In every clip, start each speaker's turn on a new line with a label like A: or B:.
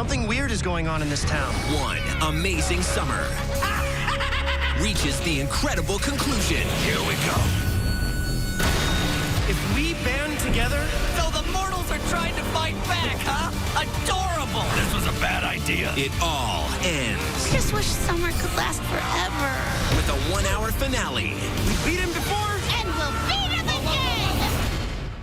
A: Something weird is going on in this town.
B: One amazing summer reaches the incredible conclusion.
C: Here we go.
A: If we band together...
D: So the mortals are trying to fight back, huh? Adorable!
C: This was a bad idea.
B: It all ends
E: Just wish summer could last forever.
B: with a 1-hour finale.
A: We beat him before?
E: And we'll beat him again!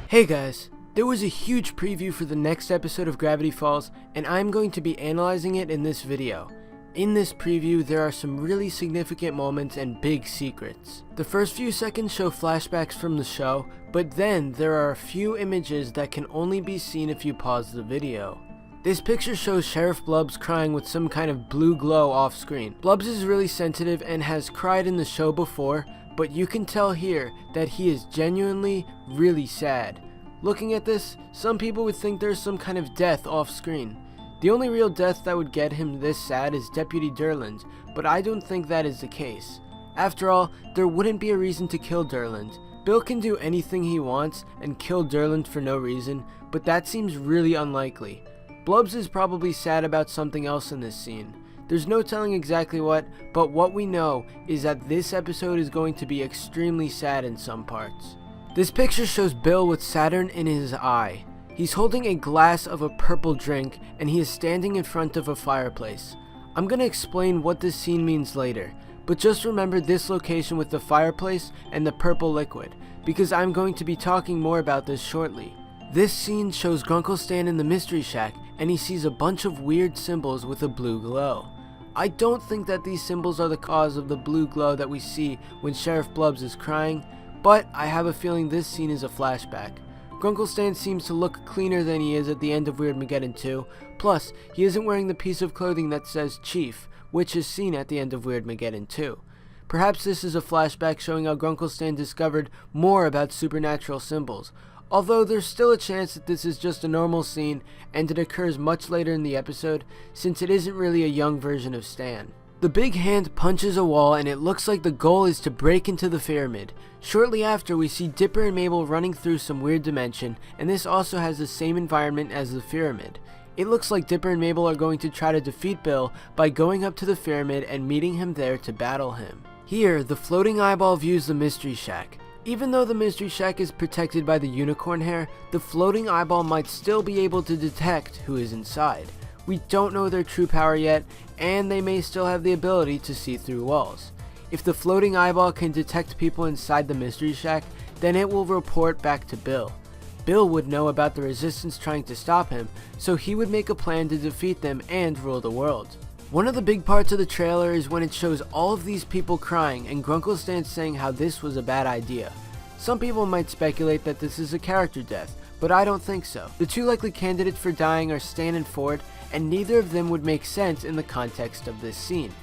F: Hey guys, there was a huge preview for the next episode of Gravity Falls, and I'm going to be analyzing it in this video. In this preview, there are some really significant moments and big secrets. The first few seconds show flashbacks from the show, but then there are a few images that can only be seen if you pause the video. This picture shows Sheriff Blubbs crying with some kind of blue glow off screen. Blubbs is really sensitive and has cried in the show before, but you can tell here that he is genuinely really sad. Looking at this, some people would think there's some kind of death off screen. The only real death that would get him this sad is Deputy Durland, but I don't think that is the case. After all, there wouldn't be a reason to kill Durland. Bill can do anything he wants and kill Durland for no reason, but that seems really unlikely. Blubbs is probably sad about something else in this scene. There's no telling exactly what, but what we know is that this episode is going to be extremely sad in some parts. This picture shows Bill with Saturn in his eye. He's holding a glass of a purple drink and he is standing in front of a fireplace. I'm gonna explain what this scene means later, but just remember this location with the fireplace and the purple liquid, because I'm going to be talking more about this shortly. This scene shows Grunkle Stan in the Mystery Shack and he sees a bunch of weird symbols with a blue glow. I don't think that these symbols are the cause of the blue glow that we see when Sheriff Blubbs is crying, but I have a feeling this scene is a flashback. Grunkle Stan seems to look cleaner than he is at the end of Weirdmageddon 2, plus he isn't wearing the piece of clothing that says Chief, which is seen at the end of Weirdmageddon 2. Perhaps this is a flashback showing how Grunkle Stan discovered more about supernatural symbols, although there's still a chance that this is just a normal scene and it occurs much later in the episode, since it isn't really a young version of Stan. The big hand punches a wall and it looks like the goal is to break into the pyramid. Shortly after, we see Dipper and Mabel running through some weird dimension, and this also has the same environment as the pyramid. It looks like Dipper and Mabel are going to try to defeat Bill by going up to the pyramid and meeting him there to battle him. Here, the floating eyeball views the Mystery Shack. Even though the Mystery Shack is protected by the unicorn hair, the floating eyeball might still be able to detect who is inside. We don't know their true power yet, and they may still have the ability to see through walls. If the floating eyeball can detect people inside the Mystery Shack, then it will report back to Bill. Bill would know about the resistance trying to stop him, so he would make a plan to defeat them and rule the world. One of the big parts of the trailer is when it shows all of these people crying and Grunkle Stan saying how this was a bad idea. Some people might speculate that this is a character death, but I don't think so. The two likely candidates for dying are Stan and Ford, and neither of them would make sense in the context of this scene.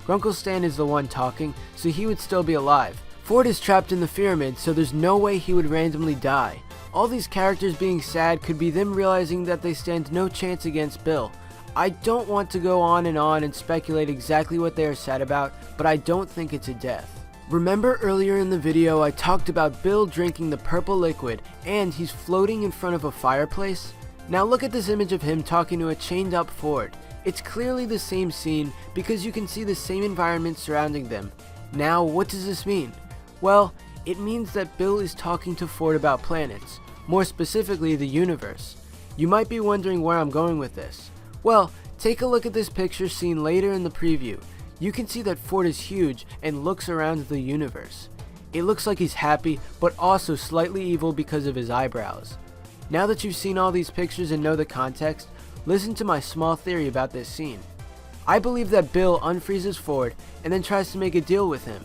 F: Grunkle Stan is the one talking, so he would still be alive. Ford is trapped in the pyramid, so there's no way he would randomly die. All these characters being sad could be them realizing that they stand no chance against Bill. I don't want to go on and speculate exactly what they are sad about, but I don't think it's a death. Remember earlier in the video I talked about Bill drinking the purple liquid and he's floating in front of a fireplace? Now look at this image of him talking to a chained up Ford. It's clearly the same scene because you can see the same environment surrounding them. Now what does this mean? Well, it means that Bill is talking to Ford about planets, more specifically the universe. You might be wondering where I'm going with this. Well, take a look at this picture seen later in the preview. You can see that Ford is huge and looks around the universe. It looks like he's happy, but also slightly evil because of his eyebrows. Now that you've seen all these pictures and know the context, listen to my small theory about this scene. I believe that Bill unfreezes Ford and then tries to make a deal with him.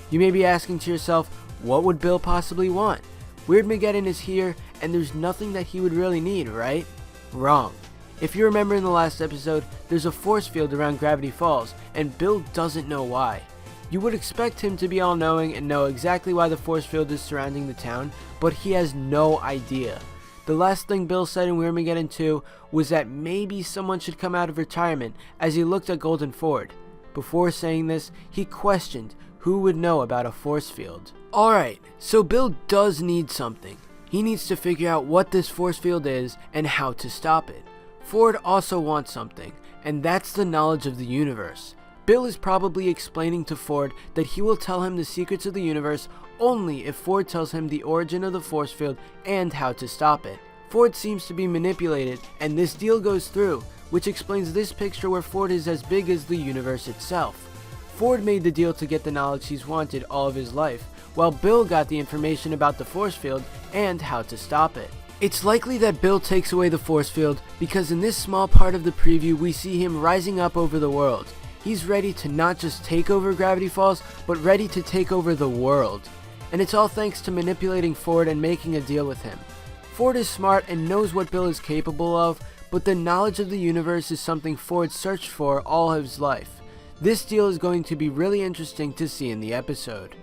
F: You may be asking to yourself, what would Bill possibly want? Weirdmageddon is here and there's nothing that he would really need, right? Wrong. If you remember in the last episode, there's a force field around Gravity Falls, and Bill doesn't know why. You would expect him to be all-knowing and know exactly why the force field is surrounding the town, but he has no idea. The last thing Bill said in Weirdmageddon 2 was that maybe someone should come out of retirement as he looked at Golden Ford. Before saying this, he questioned who would know about a force field. Alright, so Bill does need something. He needs to figure out what this force field is and how to stop it. Ford also wants something, and that's the knowledge of the universe. Bill is probably explaining to Ford that he will tell him the secrets of the universe only if Ford tells him the origin of the force field and how to stop it. Ford seems to be manipulated, and this deal goes through, which explains this picture where Ford is as big as the universe itself. Ford made the deal to get the knowledge he's wanted all of his life, while Bill got the information about the force field and how to stop it. It's likely that Bill takes away the force field because in this small part of the preview we see him rising up over the world. He's ready to not just take over Gravity Falls, but ready to take over the world. And it's all thanks to manipulating Ford and making a deal with him. Ford is smart and knows what Bill is capable of, but the knowledge of the universe is something Ford searched for all of his life. This deal is going to be really interesting to see in the episode.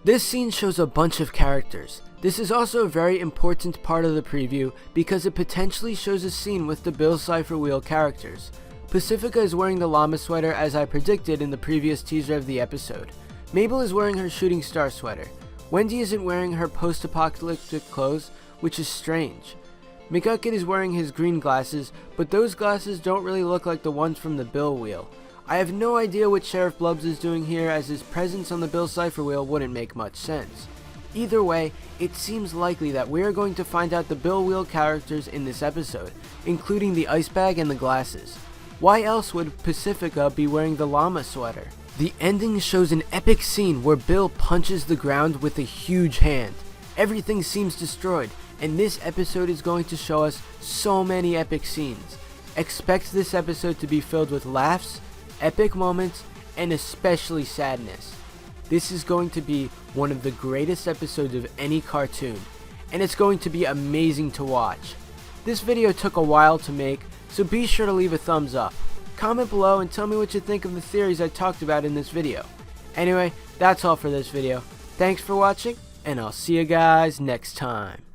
F: This scene shows a bunch of characters. This is also a very important part of the preview because it potentially shows a scene with the Bill Cipher Wheel characters. Pacifica is wearing the llama sweater as I predicted in the previous teaser of the episode. Mabel is wearing her shooting star sweater. Wendy isn't wearing her post-apocalyptic clothes, which is strange. McGucket is wearing his green glasses, but those glasses don't really look like the ones from the Bill wheel. I have no idea what Sheriff Blubbs is doing here, as his presence on the Bill Cipher wheel wouldn't make much sense. Either way, it seems likely that we are going to find out the Bill wheel characters in this episode, including the ice bag and the glasses. Why else would Pacifica be wearing the llama sweater? The ending shows an epic scene where Bill punches the ground with a huge hand. Everything seems destroyed, and this episode is going to show us so many epic scenes. Expect this episode to be filled with laughs, epic moments, and especially sadness. This is going to be one of the greatest episodes of any cartoon, and it's going to be amazing to watch. This video took a while to make, so be sure to leave a thumbs up. Comment below and tell me what you think of the theories I talked about in this video. Anyway, that's all for this video. Thanks for watching, and I'll see you guys next time.